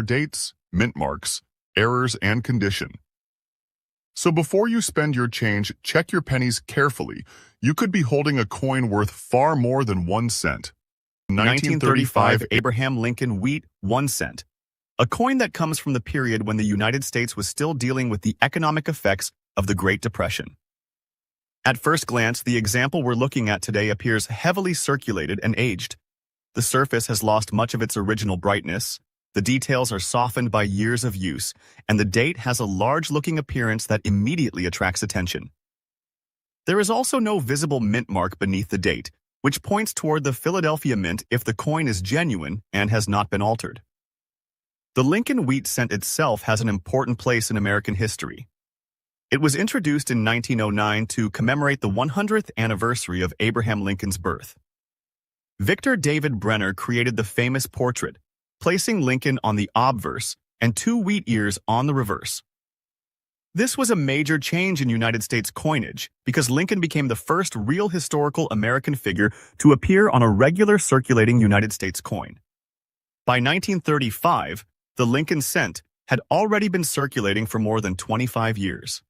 dates, mint marks, errors, and condition. So before you spend your change, check your pennies carefully. You could be holding a coin worth far more than 1 cent. 1935 Abraham Lincoln Wheat 1 cent. A coin that comes from the period when the United States was still dealing with the economic effects of the Great Depression. At first glance, the example we're looking at today appears heavily circulated and aged. The surface has lost much of its original brightness, the details are softened by years of use, and the date has a large-looking appearance that immediately attracts attention. There is also no visible mint mark beneath the date, which points toward the Philadelphia Mint if the coin is genuine and has not been altered. The Lincoln Wheat cent itself has an important place in American history. It was introduced in 1909 to commemorate the 100th anniversary of Abraham Lincoln's birth. Victor David Brenner created the famous portrait, placing Lincoln on the obverse and 2 wheat ears on the reverse. This was a major change in United States coinage because Lincoln became the first real historical American figure to appear on a regular circulating United States coin. By 1935, the Lincoln cent had already been circulating for more than 25 years.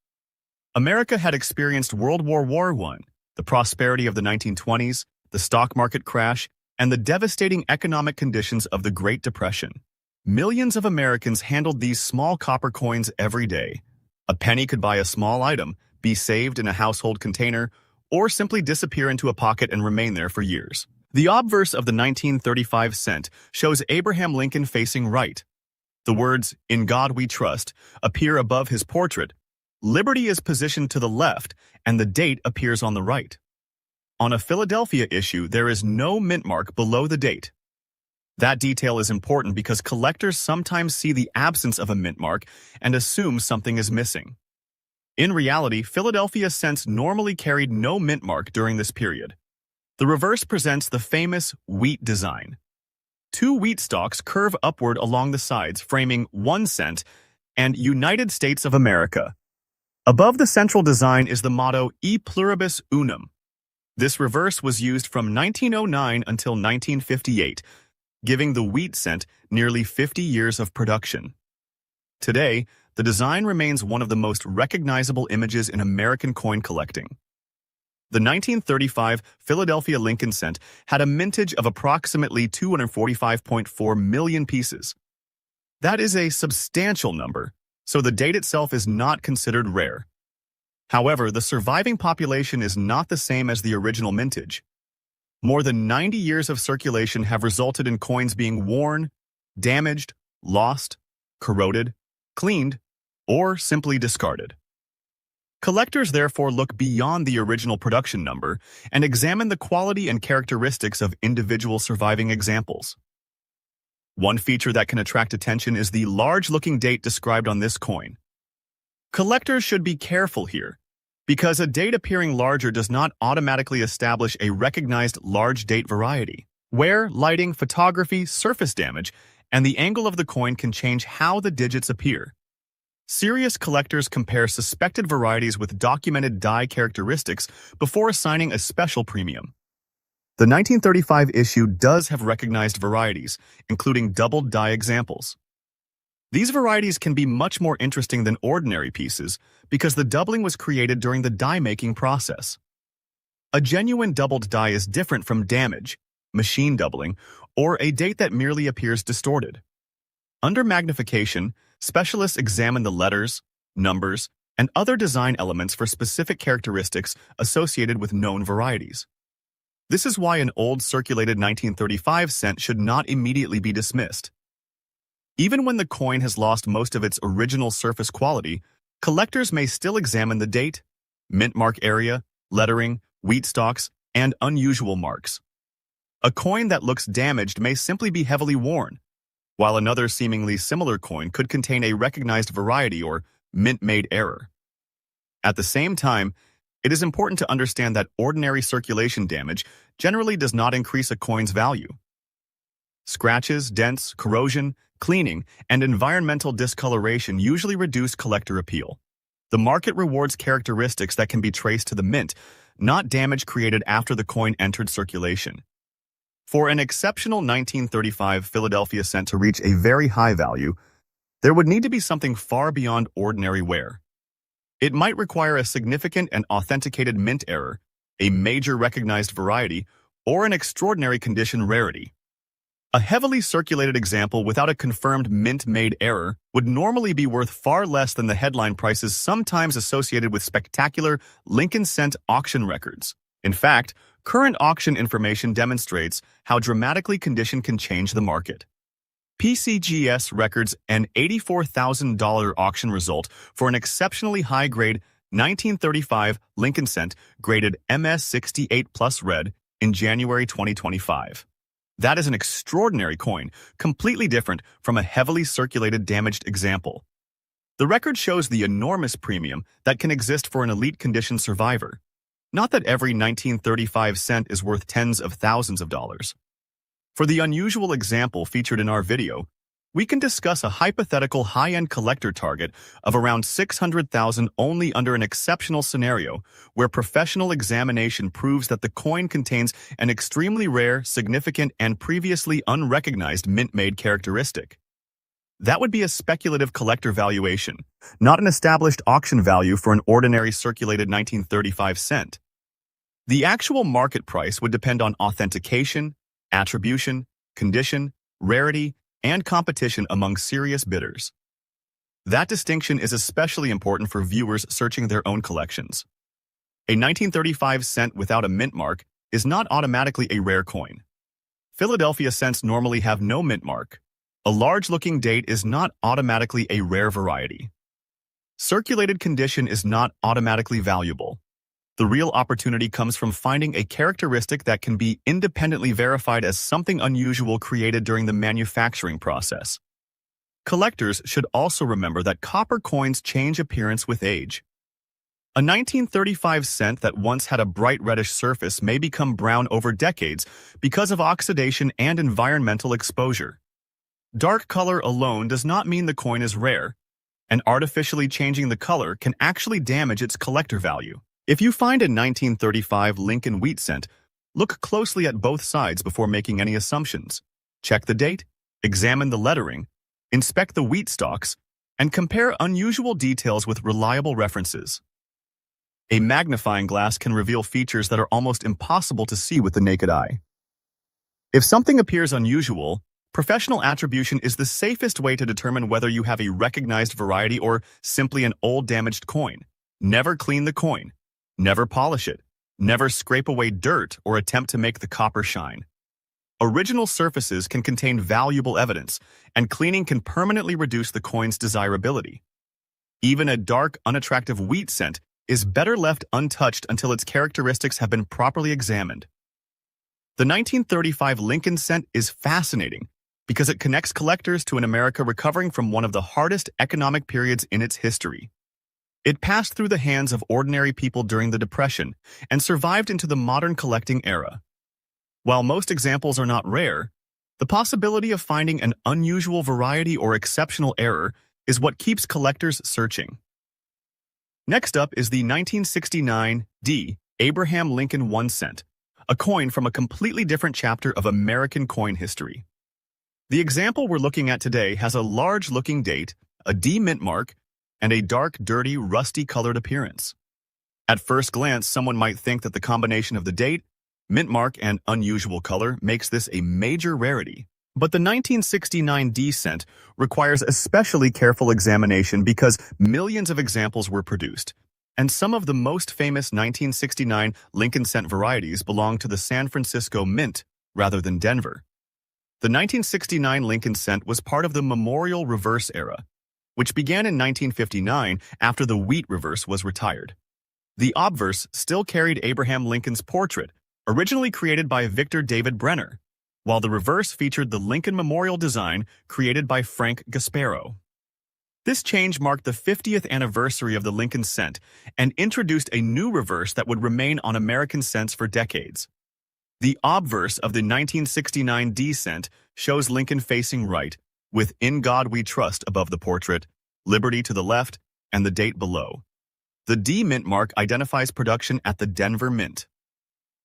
America had experienced World War I, the prosperity of the 1920s, the stock market crash, and the devastating economic conditions of the Great Depression. Millions of Americans handled these small copper coins every day. A penny could buy a small item, be saved in a household container, or simply disappear into a pocket and remain there for years. The obverse of the 1935 cent shows Abraham Lincoln facing right. The words, "In God We Trust," appear above his portrait. Liberty is positioned to the left, and the date appears on the right. On a Philadelphia issue, there is no mint mark below the date. That detail is important because collectors sometimes see the absence of a mint mark and assume something is missing. In reality, Philadelphia cents normally carried no mint mark during this period. The reverse presents the famous wheat design. 2 wheat stalks curve upward along the sides, framing 1 cent and United States of America. Above the central design is the motto E pluribus unum. This reverse was used from 1909 until 1958, giving the wheat cent nearly 50 years of production. Today, the design remains one of the most recognizable images in American coin collecting. The 1935 Philadelphia Lincoln cent had a mintage of approximately 245.4 million pieces. That is a substantial number, so the date itself is not considered rare. However, the surviving population is not the same as the original mintage. More than 90 years of circulation have resulted in coins being worn, damaged, lost, corroded, cleaned, or simply discarded. Collectors therefore look beyond the original production number and examine the quality and characteristics of individual surviving examples. One feature that can attract attention is the large-looking date described on this coin. Collectors should be careful here, because a date appearing larger does not automatically establish a recognized large date variety. Wear, lighting, photography, surface damage, and the angle of the coin can change how the digits appear. Serious collectors compare suspected varieties with documented die characteristics before assigning a special premium. The 1935 issue does have recognized varieties, including doubled die examples. These varieties can be much more interesting than ordinary pieces because the doubling was created during the die-making process. A genuine doubled die is different from damage, machine doubling, or a date that merely appears distorted. Under magnification, specialists examine the letters, numbers, and other design elements for specific characteristics associated with known varieties. This is why an old circulated 1935 cent should not immediately be dismissed. Even when the coin has lost most of its original surface quality, collectors may still examine the date, mint mark area, lettering, wheat stalks, and unusual marks. A coin that looks damaged may simply be heavily worn, while another seemingly similar coin could contain a recognized variety or mint-made error. At the same time, it is important to understand that ordinary circulation damage generally does not increase a coin's value. Scratches, dents, corrosion, cleaning, and environmental discoloration usually reduce collector appeal. The market rewards characteristics that can be traced to the mint, not damage created after the coin entered circulation. For an exceptional 1935 Philadelphia cent to reach a very high value, there would need to be something far beyond ordinary wear. It might require a significant and authenticated mint error, a major recognized variety, or an extraordinary condition rarity. A heavily circulated example without a confirmed mint-made error would normally be worth far less than the headline prices sometimes associated with spectacular Lincoln cent auction records. In fact, current auction information demonstrates how dramatically condition can change the market. PCGS records an $84,000 auction result for an exceptionally high-grade 1935 Lincoln cent graded MS68 Plus Red in January 2025. That is an extraordinary coin, completely different from a heavily circulated damaged example. The record shows the enormous premium that can exist for an elite condition survivor. Not that every 1935 cent is worth tens of thousands of dollars. For the unusual example featured in our video, we can discuss a hypothetical high-end collector target of around $600,000 only under an exceptional scenario where professional examination proves that the coin contains an extremely rare, significant, and previously unrecognized mint-made characteristic. That would be a speculative collector valuation, not an established auction value for an ordinary circulated 1935 cent. The actual market price would depend on authentication, attribution, condition, rarity, and competition among serious bidders. That distinction is especially important for viewers searching their own collections. A 1935 cent without a mint mark is not automatically a rare coin. Philadelphia cents normally have no mint mark. A large-looking date is not automatically a rare variety. Circulated condition is not automatically valuable. The real opportunity comes from finding a characteristic that can be independently verified as something unusual created during the manufacturing process. Collectors should also remember that copper coins change appearance with age. A 1935 cent that once had a bright reddish surface may become brown over decades because of oxidation and environmental exposure. Dark color alone does not mean the coin is rare, and artificially changing the color can actually damage its collector value. If you find a 1935 Lincoln Wheat cent, look closely at both sides before making any assumptions. Check the date, examine the lettering, inspect the wheat stalks, and compare unusual details with reliable references. A magnifying glass can reveal features that are almost impossible to see with the naked eye. If something appears unusual, professional attribution is the safest way to determine whether you have a recognized variety or simply an old damaged coin. Never clean the coin. Never polish it. Never scrape away dirt or attempt to make the copper shine. Original surfaces can contain valuable evidence, and cleaning can permanently reduce the coin's desirability. Even a dark, unattractive wheat cent is better left untouched until its characteristics have been properly examined. The 1935 Lincoln cent is fascinating because it connects collectors to an America recovering from one of the hardest economic periods in its history. It passed through the hands of ordinary people during the Depression and survived into the modern collecting era. While most examples are not rare, the possibility of finding an unusual variety or exceptional error is what keeps collectors searching. Next up is the 1969 D. Abraham Lincoln 1 cent, a coin from a completely different chapter of American coin history. The example we're looking at today has a large-looking date, a D mint mark, and a dark, dirty, rusty-colored appearance. At first glance, someone might think that the combination of the date, mint mark, and unusual color makes this a major rarity. But the 1969 D cent requires especially careful examination because millions of examples were produced, and some of the most famous 1969 Lincoln cent varieties belong to the San Francisco Mint rather than Denver. The 1969 Lincoln cent was part of the Memorial Reverse era, which began in 1959 after the wheat reverse was retired. The obverse still carried Abraham Lincoln's portrait, originally created by Victor David Brenner, while the reverse featured the Lincoln Memorial design created by Frank Gasparo. This change marked the 50th anniversary of the Lincoln cent and introduced a new reverse that would remain on American cents for decades. The obverse of the 1969 D cent shows Lincoln facing right, with "In God We Trust" above the portrait, "Liberty" to the left, and the date below. The D mint mark identifies production at the Denver Mint.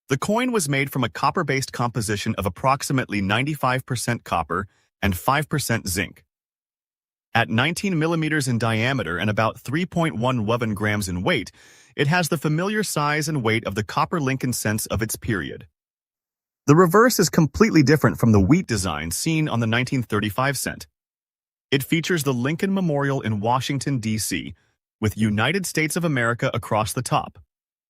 The coin was made from a copper-based composition of approximately 95% copper and 5% zinc. At 19 millimeters in diameter and about 3.11 grams in weight, it has the familiar size and weight of the copper Lincoln cents of its period. The reverse is completely different from the wheat design seen on the 1935 cent. It features the Lincoln Memorial in Washington, D.C., with United States of America across the top,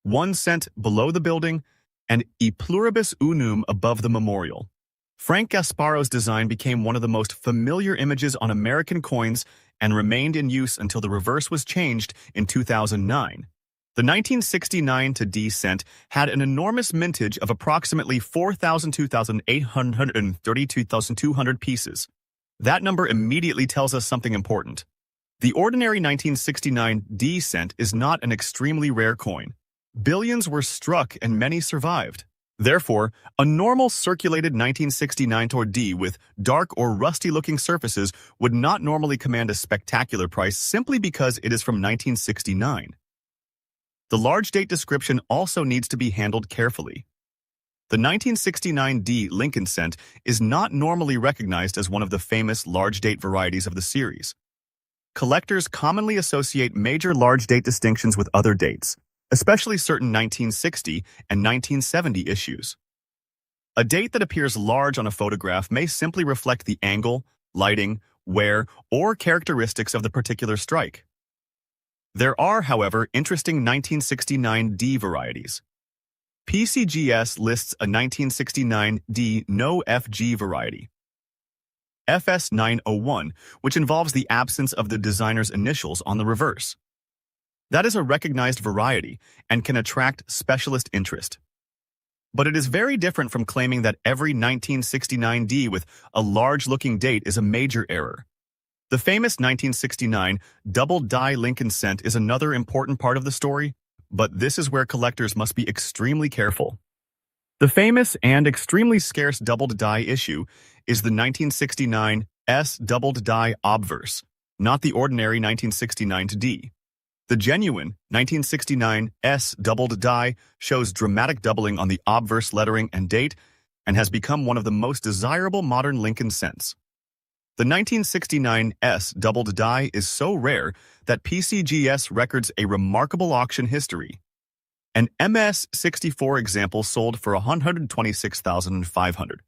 1 cent below the building, and E pluribus unum above the memorial. Frank Gasparo's design became one of the most familiar images on American coins and remained in use until the reverse was changed in 2009. The 1969 to D cent had an enormous mintage of approximately 4,200 pieces. That number immediately tells us something important. The ordinary 1969 D cent is not an extremely rare coin. Billions were struck and many survived. Therefore, a normal circulated 1969 D with dark or rusty-looking surfaces would not normally command a spectacular price simply because it is from 1969. The large date description also needs to be handled carefully. The 1969 D Lincoln cent is not normally recognized as one of the famous large date varieties of the series. Collectors commonly associate major large date distinctions with other dates, especially certain 1960 and 1970 issues. A date that appears large on a photograph may simply reflect the angle, lighting, wear, or characteristics of the particular strike. There are, however, interesting 1969 D varieties. PCGS lists a 1969 D no FG variety, FS901, which involves the absence of the designer's initials on the reverse. That is a recognized variety and can attract specialist interest. But it is very different from claiming that every 1969 D with a large-looking date is a major error. The famous 1969 double-die Lincoln cent is another important part of the story, but this is where collectors must be extremely careful. The famous and extremely scarce doubled die issue is the 1969 S doubled die obverse, not the ordinary 1969 D. The genuine 1969 S doubled die shows dramatic doubling on the obverse lettering and date and has become one of the most desirable modern Lincoln cents. The 1969 S doubled die is so rare that PCGS records a remarkable auction history. An MS-64 example sold for $126,500,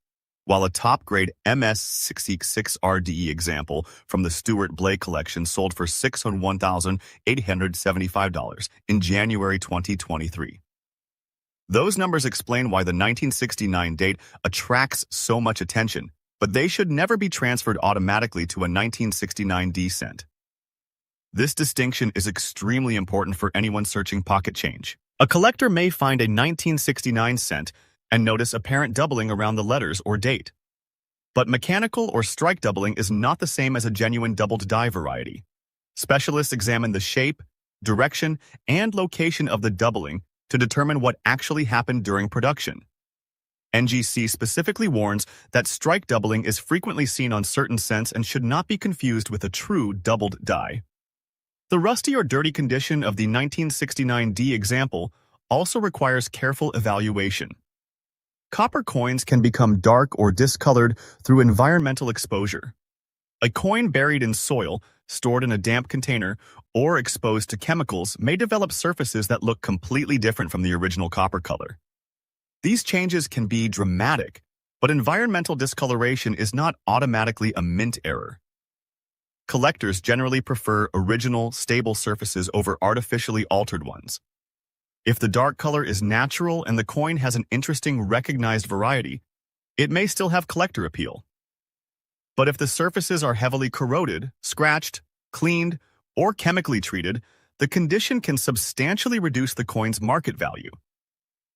while a top-grade MS-66 RDE example from the Stuart Blake collection sold for $601,875 in January 2023. Those numbers explain why the 1969 date attracts so much attention, but they should never be transferred automatically to a 1969 D cent. This distinction is extremely important for anyone searching pocket change. A collector may find a 1969 cent and notice apparent doubling around the letters or date. But mechanical or strike doubling is not the same as a genuine doubled die variety. Specialists examine the shape, direction, and location of the doubling to determine what actually happened during production. NGC specifically warns that strike doubling is frequently seen on certain cents and should not be confused with a true doubled die. The rusty or dirty condition of the 1969 D example also requires careful evaluation. Copper coins can become dark or discolored through environmental exposure. A coin buried in soil, stored in a damp container, or exposed to chemicals may develop surfaces that look completely different from the original copper color. These changes can be dramatic, but environmental discoloration is not automatically a mint error. Collectors generally prefer original, stable surfaces over artificially altered ones. If the dark color is natural and the coin has an interesting recognized variety, it may still have collector appeal. But if the surfaces are heavily corroded, scratched, cleaned, or chemically treated, the condition can substantially reduce the coin's market value.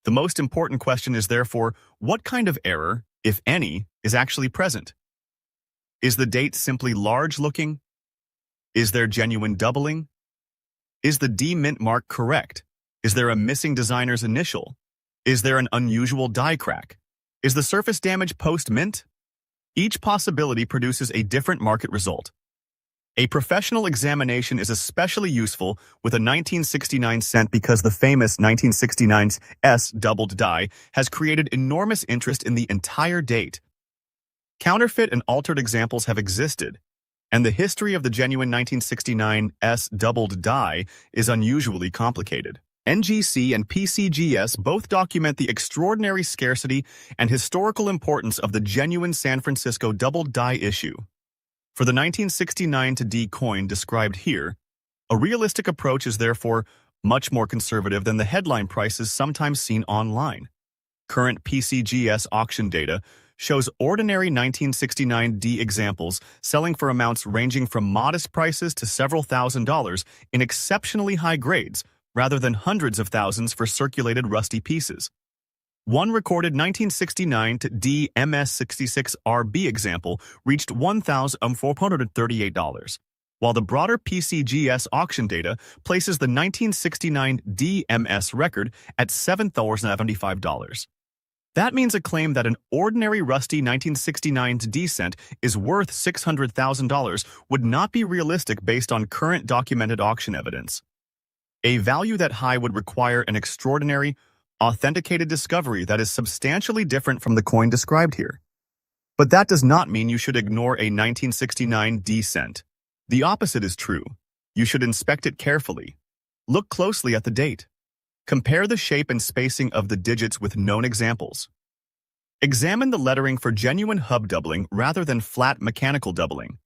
The most important question is therefore, what kind of error, if any, is actually present? Is the date simply large-looking? Is there genuine doubling? Is the D mint mark correct? Is there a missing designer's initial? Is there an unusual die crack? Is the surface damage post-mint? Each possibility produces a different market result. A professional examination is especially useful with a 1969 cent because the famous 1969 S doubled die has created enormous interest in the entire date. Counterfeit and altered examples have existed, and the history of the genuine 1969 S doubled die is unusually complicated. NGC and PCGS both document the extraordinary scarcity and historical importance of the genuine San Francisco doubled die issue. For the 1969 D coin described here, a realistic approach is therefore much more conservative than the headline prices sometimes seen online. Current PCGS auction data shows ordinary 1969 D examples selling for amounts ranging from modest prices to several $1,000s in exceptionally high grades, rather than hundreds of thousands for circulated rusty pieces. One recorded 1969 D MS66 RB example reached $1,438, while the broader PCGS auction data places the 1969 D MS record at $7,075. That means a claim that an ordinary rusty 1969 D cent is worth $600,000 would not be realistic based on current documented auction evidence. A value that high would require an extraordinary, authenticated discovery that is substantially different from the coin described here. But that does not mean you should ignore a 1969 D cent. The opposite is true. You should inspect it carefully. Look closely at the date. Compare the shape and spacing of the digits with known examples. Examine the lettering for genuine hub doubling rather than flat mechanical doubling.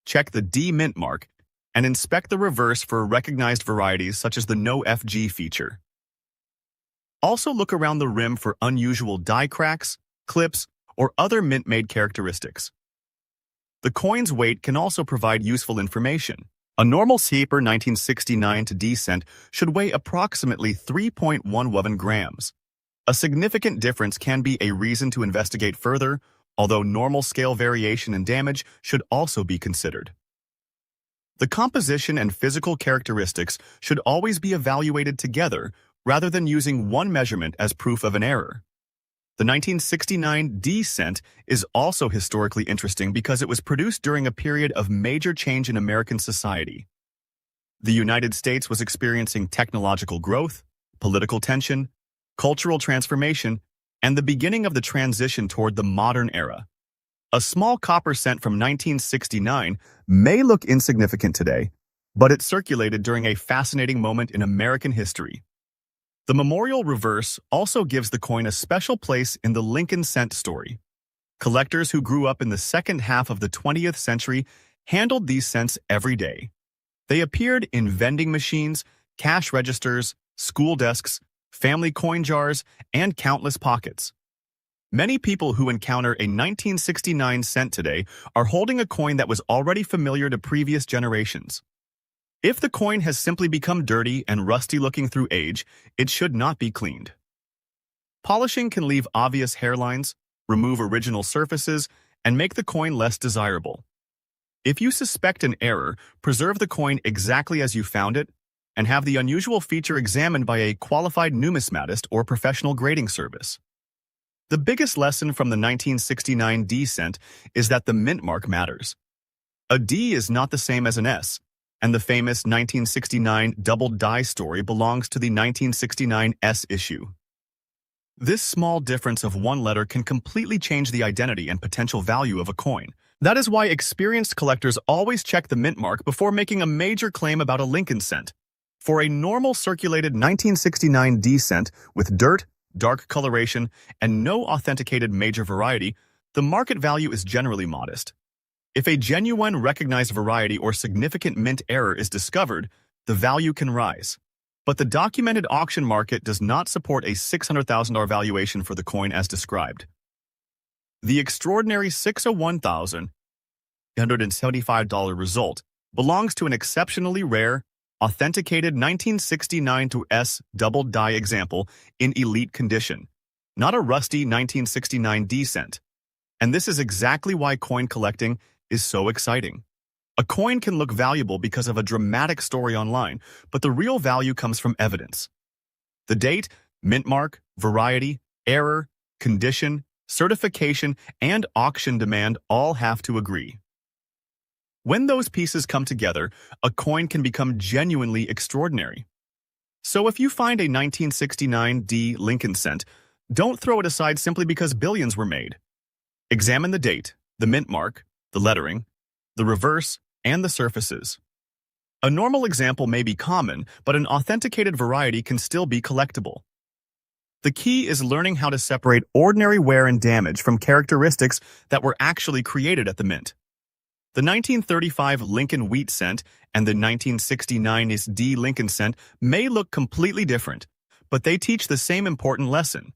Check the D mint mark and inspect the reverse for recognized varieties such as the no FG feature. Also look around the rim for unusual die cracks, clips, or other mint-made characteristics. The coin's weight can also provide useful information. A normal paper 1969 D cent should weigh approximately 3.11 grams. A significant difference can be a reason to investigate further, although normal scale variation and damage should also be considered. The composition and physical characteristics should always be evaluated together rather than using one measurement as proof of an error. The 1969 D cent is also historically interesting because it was produced during a period of major change in American society. The United States was experiencing technological growth, political tension, cultural transformation, and the beginning of the transition toward the modern era. A small copper cent from 1969 may look insignificant today, but it circulated during a fascinating moment in American history. The memorial reverse also gives the coin a special place in the Lincoln cent story. Collectors who grew up in the second half of the 20th century handled these cents every day. They appeared in vending machines, cash registers, school desks, family coin jars, and countless pockets. Many people who encounter a 1969 cent today are holding a coin that was already familiar to previous generations. If the coin has simply become dirty and rusty looking through age, it should not be cleaned. Polishing can leave obvious hairlines, remove original surfaces, and make the coin less desirable. If you suspect an error, preserve the coin exactly as you found it, and have the unusual feature examined by a qualified numismatist or professional grading service. The biggest lesson from the 1969 D cent is that the mint mark matters. A D is not the same as an S, and the famous 1969 double die story belongs to the 1969 S issue. This small difference of one letter can completely change the identity and potential value of a coin. That is why experienced collectors always check the mint mark before making a major claim about a Lincoln cent. For a normal circulated 1969 D cent with dirt, dark coloration, and no authenticated major variety, the market value is generally modest. If a genuine recognized variety or significant mint error is discovered, the value can rise. But the documented auction market does not support a $600,000 valuation for the coin as described. The extraordinary $601,875 result belongs to an exceptionally rare, authenticated 1969 S double die example in elite condition, not a rusty 1969 D cent. And this is exactly why coin collecting is so exciting. A coin can look valuable because of a dramatic story online, but the real value comes from evidence. The date, mint mark, variety, error, condition, certification, and auction demand all have to agree. When those pieces come together, a coin can become genuinely extraordinary. So if you find a 1969 D Lincoln cent, don't throw it aside simply because billions were made. Examine the date, the mint mark, the lettering, the reverse, and the surfaces. A normal example may be common, but an authenticated variety can still be collectible. The key is learning how to separate ordinary wear and damage from characteristics that were actually created at the mint. The 1935 Lincoln Wheat cent and the 1969 D Lincoln cent may look completely different, but they teach the same important lesson.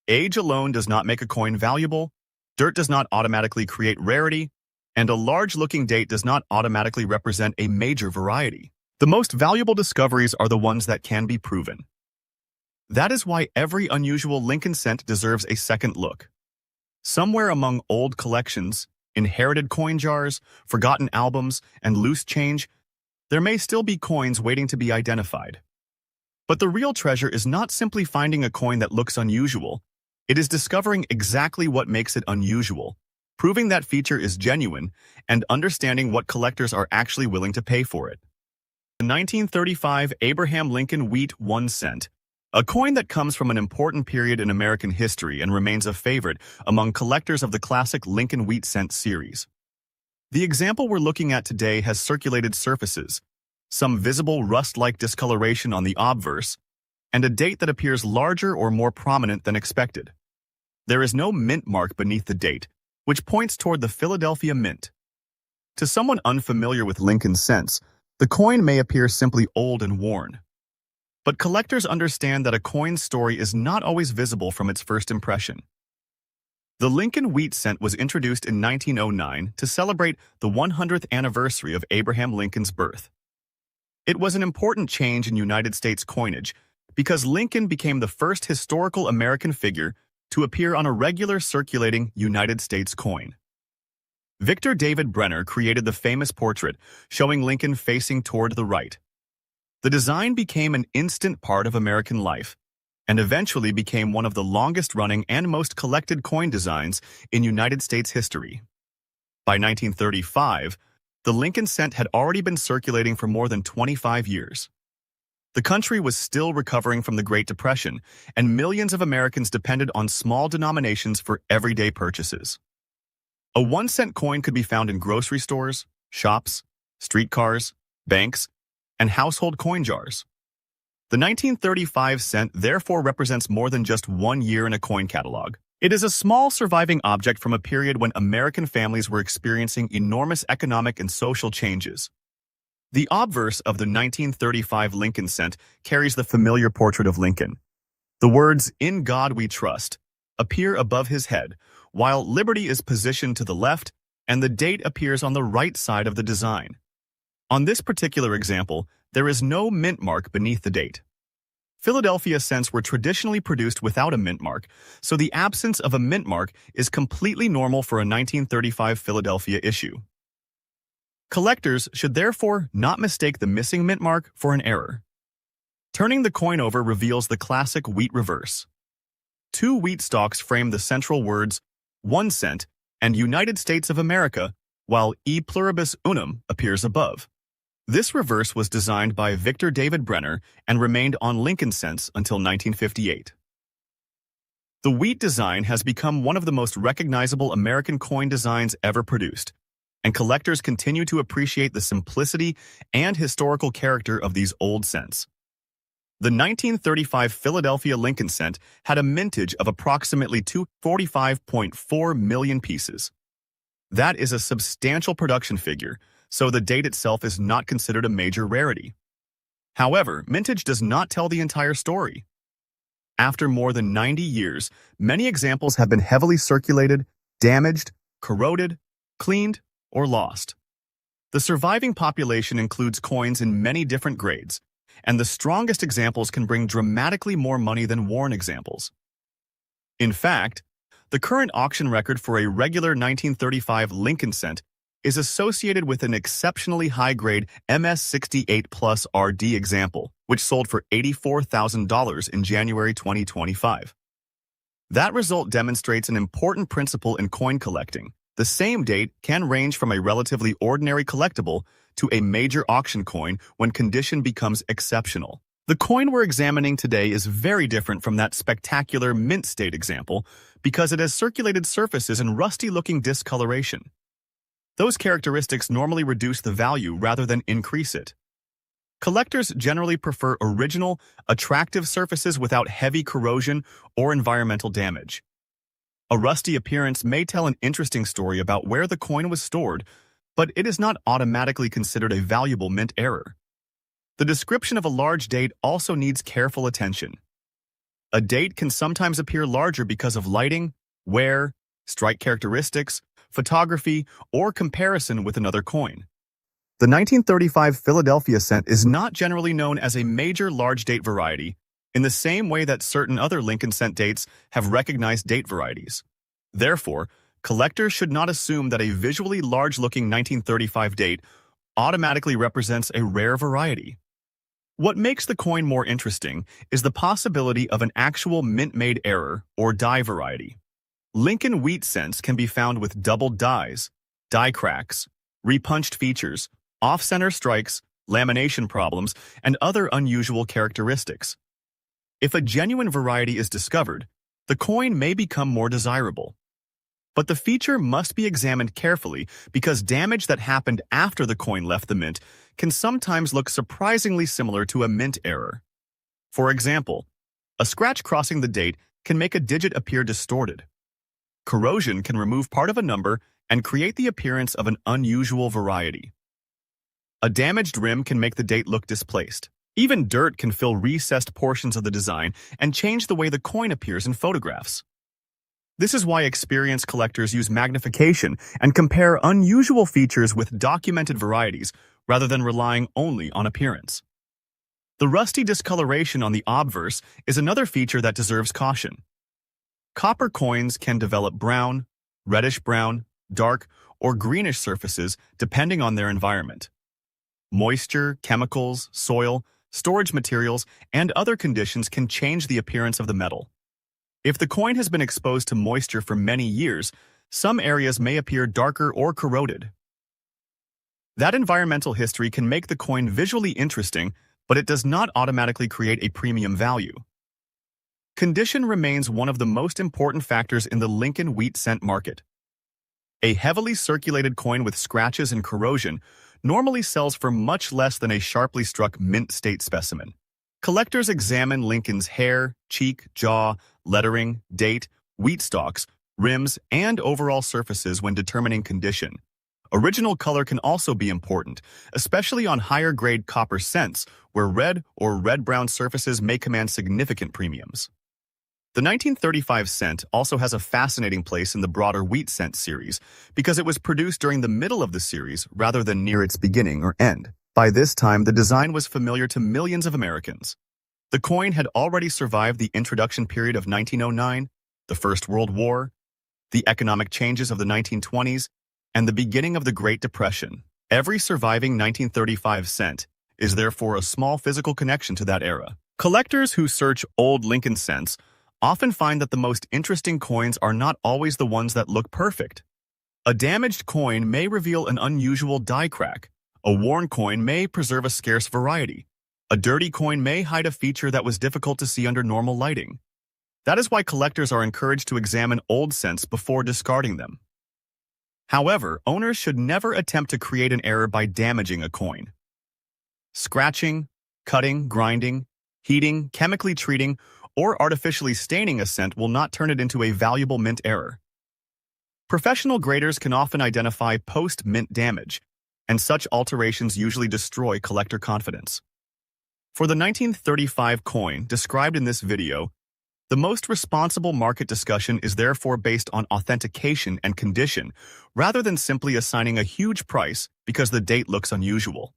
Age alone does not make a coin valuable, dirt does not automatically create rarity, and a large-looking date does not automatically represent a major variety. The most valuable discoveries are the ones that can be proven. That is why every unusual Lincoln cent deserves a second look. Somewhere among old collections, inherited coin jars, forgotten albums, and loose change, there may still be coins waiting to be identified. But the real treasure is not simply finding a coin that looks unusual, it is discovering exactly what makes it unusual, proving that feature is genuine, and understanding what collectors are actually willing to pay for it. The 1935 Abraham Lincoln Wheat 1 cent, a coin that comes from an important period in American history and remains a favorite among collectors of the classic Lincoln Wheat cent series. The example we're looking at today has circulated surfaces, some visible rust-like discoloration on the obverse, and a date that appears larger or more prominent than expected. There is no mint mark beneath the date, which points toward the Philadelphia Mint. To someone unfamiliar with Lincoln cents, the coin may appear simply old and worn. But collectors understand that a coin's story is not always visible from its first impression. The Lincoln Wheat cent was introduced in 1909 to celebrate the 100th anniversary of Abraham Lincoln's birth. It was an important change in United States coinage because Lincoln became the first historical American figure to appear on a regular circulating United States coin. Victor David Brenner created the famous portrait showing Lincoln facing toward the right. The design became an instant part of American life and eventually became one of the longest-running and most collected coin designs in United States history. By 1935, the Lincoln cent had already been circulating for more than 25 years. The country was still recovering from the Great Depression, and millions of Americans depended on small denominations for everyday purchases. A 1-cent coin could be found in grocery stores, shops, streetcars, banks, and household coin jars. The 1935 cent therefore represents more than just 1 year in a coin catalog. It is a small surviving object from a period when American families were experiencing enormous economic and social changes. The obverse of the 1935 Lincoln cent carries the familiar portrait of Lincoln. The words, "In God We Trust," appear above his head, while liberty is positioned to the left and the date appears on the right side of the design. On this particular example, there is no mint mark beneath the date. Philadelphia cents were traditionally produced without a mint mark, so the absence of a mint mark is completely normal for a 1935 Philadelphia issue. Collectors should therefore not mistake the missing mint mark for an error. Turning the coin over reveals the classic wheat reverse. 2 wheat stalks frame the central words 1 cent and United States of America, while E pluribus unum appears above. This reverse was designed by Victor David Brenner and remained on Lincoln cents until 1958. The wheat design has become one of the most recognizable American coin designs ever produced, and collectors continue to appreciate the simplicity and historical character of these old cents. The 1935 Philadelphia Lincoln cent had a mintage of approximately 245.4 million pieces. That is a substantial production figure, so the date itself is not considered a major rarity. However, mintage does not tell the entire story. After more than 90 years, many examples have been heavily circulated, damaged, corroded, cleaned, or lost. The surviving population includes coins in many different grades, and the strongest examples can bring dramatically more money than worn examples. In fact, the current auction record for a regular 1935 Lincoln cent is associated with an exceptionally high-grade MS68 Plus RD example, which sold for $84,000 in January 2025. That result demonstrates an important principle in coin collecting. The same date can range from a relatively ordinary collectible to a major auction coin when condition becomes exceptional. The coin we're examining today is very different from that spectacular mint state example because it has circulated surfaces and rusty-looking discoloration. Those characteristics normally reduce the value rather than increase it. Collectors generally prefer original, attractive surfaces without heavy corrosion or environmental damage. A rusty appearance may tell an interesting story about where the coin was stored, but it is not automatically considered a valuable mint error. The description of a large date also needs careful attention. A date can sometimes appear larger because of lighting, wear, strike characteristics, photography, or comparison with another coin. The 1935 Philadelphia cent is not generally known as a major large date variety, in the same way that certain other Lincoln cent dates have recognized date varieties. Therefore, collectors should not assume that a visually large-looking 1935 date automatically represents a rare variety. What makes the coin more interesting is the possibility of an actual mint-made error or die variety. Lincoln Wheat cents can be found with doubled dies, die cracks, repunched features, off-center strikes, lamination problems, and other unusual characteristics. If a genuine variety is discovered, the coin may become more desirable. But the feature must be examined carefully because damage that happened after the coin left the mint can sometimes look surprisingly similar to a mint error. For example, a scratch crossing the date can make a digit appear distorted. Corrosion can remove part of a number and create the appearance of an unusual variety. A damaged rim can make the date look displaced. Even dirt can fill recessed portions of the design and change the way the coin appears in photographs. This is why experienced collectors use magnification and compare unusual features with documented varieties rather than relying only on appearance. The rusty discoloration on the obverse is another feature that deserves caution. Copper coins can develop brown, reddish-brown, dark, or greenish surfaces depending on their environment. Moisture, chemicals, soil, storage materials, and other conditions can change the appearance of the metal. If the coin has been exposed to moisture for many years, some areas may appear darker or corroded. That environmental history can make the coin visually interesting, but it does not automatically create a premium value. Condition remains one of the most important factors in the Lincoln Wheat cent market. A heavily circulated coin with scratches and corrosion normally sells for much less than a sharply struck mint state specimen. Collectors examine Lincoln's hair, cheek, jaw, lettering, date, wheat stalks, rims, and overall surfaces when determining condition. Original color can also be important, especially on higher-grade copper cents, where red or red-brown surfaces may command significant premiums. The 1935 cent also has a fascinating place in the broader wheat cent series because it was produced during the middle of the series rather than near its beginning or end. By this time, the design was familiar to millions of Americans. The coin had already survived the introduction period of 1909, the First World War, the economic changes of the 1920s, and the beginning of the Great Depression. Every surviving 1935 cent is therefore a small physical connection to that era. Collectors who search old Lincoln cents often find that the most interesting coins are not always the ones that look perfect. A damaged coin may reveal an unusual die crack. A worn coin may preserve a scarce variety. A dirty coin may hide a feature that was difficult to see under normal lighting. That is why collectors are encouraged to examine old cents before discarding them. However, owners should never attempt to create an error by damaging a coin. Scratching, cutting, grinding, heating, chemically treating, or artificially staining a cent will not turn it into a valuable mint error. Professional graders can often identify post-mint damage, and such alterations usually destroy collector confidence. For the 1935 coin described in this video, the most responsible market discussion is therefore based on authentication and condition, rather than simply assigning a huge price because the date looks unusual.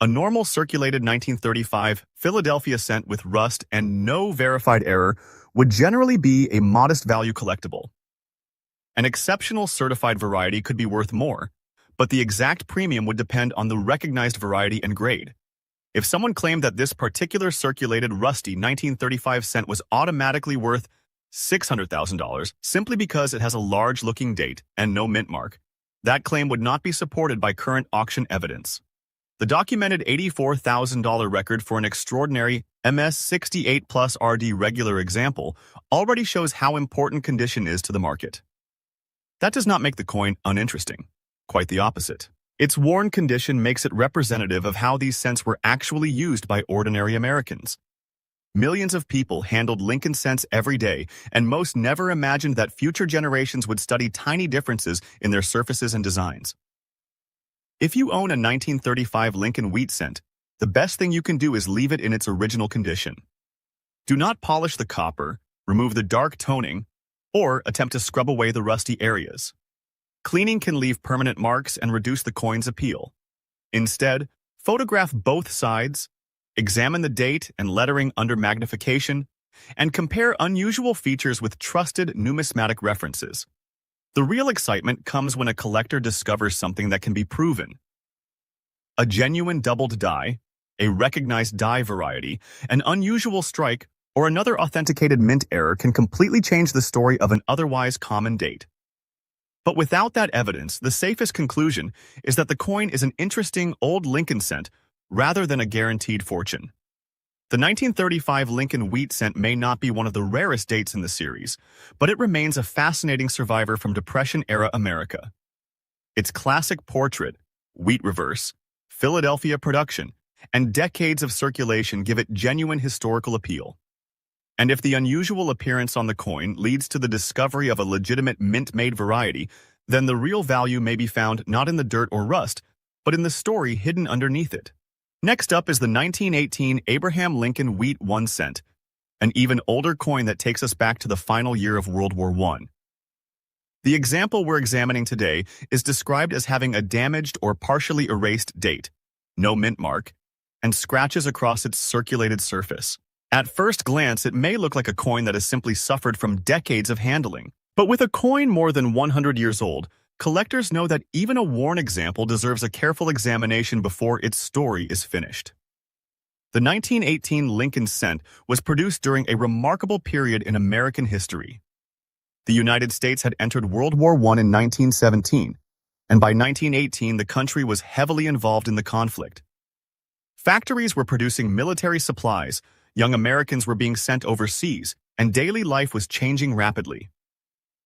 A normal circulated 1935 Philadelphia cent with rust and no verified error would generally be a modest value collectible. An exceptional certified variety could be worth more, but the exact premium would depend on the recognized variety and grade. If someone claimed that this particular circulated rusty 1935 cent was automatically worth $600,000 simply because it has a large-looking date and no mint mark. That claim would not be supported by current auction evidence. The documented $84,000 record for an extraordinary MS68 plus RD regular example already shows how important condition is to the market. That does not make the coin uninteresting. Quite the opposite. Its worn condition makes it representative of how these cents were actually used by ordinary Americans. Millions of people handled Lincoln cents every day, and most never imagined that future generations would study tiny differences in their surfaces and designs. If you own a 1935 Lincoln Wheat cent, the best thing you can do is leave it in its original condition. Do not polish the copper, remove the dark toning, or attempt to scrub away the rusty areas. Cleaning can leave permanent marks and reduce the coin's appeal. Instead, photograph both sides, examine the date and lettering under magnification, and compare unusual features with trusted numismatic references. The real excitement comes when a collector discovers something that can be proven. A genuine doubled die, a recognized die variety, an unusual strike, or another authenticated mint error can completely change the story of an otherwise common date. But without that evidence, the safest conclusion is that the coin is an interesting old Lincoln cent rather than a guaranteed fortune. The 1935 Lincoln Wheat cent may not be one of the rarest dates in the series, but it remains a fascinating survivor from Depression-era America. Its classic portrait, wheat reverse, Philadelphia production, and decades of circulation give it genuine historical appeal. And if the unusual appearance on the coin leads to the discovery of a legitimate mint-made variety, then the real value may be found not in the dirt or rust, but in the story hidden underneath it. Next up is the 1918 Abraham Lincoln Wheat 1 cent, an even older coin that takes us back to the final year of World War I. The example we're examining today is described as having a damaged or partially erased date, no mint mark, and scratches across its circulated surface. At first glance, it may look like a coin that has simply suffered from decades of handling. But with a coin more than 100 years old, collectors know that even a worn example deserves a careful examination before its story is finished. The 1918 Lincoln cent was produced during a remarkable period in American history. The United States had entered World War I in 1917, and by 1918 the country was heavily involved in the conflict. Factories were producing military supplies, young Americans were being sent overseas, and daily life was changing rapidly.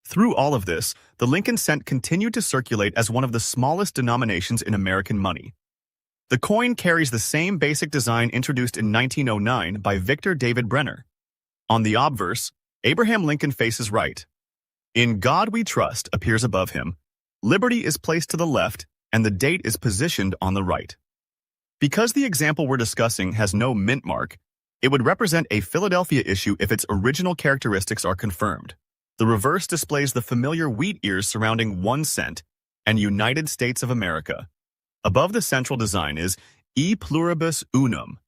Through all of this, the Lincoln cent continued to circulate as one of the smallest denominations in American money. The coin carries the same basic design introduced in 1909 by Victor David Brenner. On the obverse, Abraham Lincoln faces right. "In God we trust" appears above him. Liberty is placed to the left, and the date is positioned on the right. Because the example we're discussing has no mint mark, it would represent a Philadelphia issue if its original characteristics are confirmed. The reverse displays the familiar wheat ears surrounding 1 cent and United States of America. Above the central design is E pluribus unum.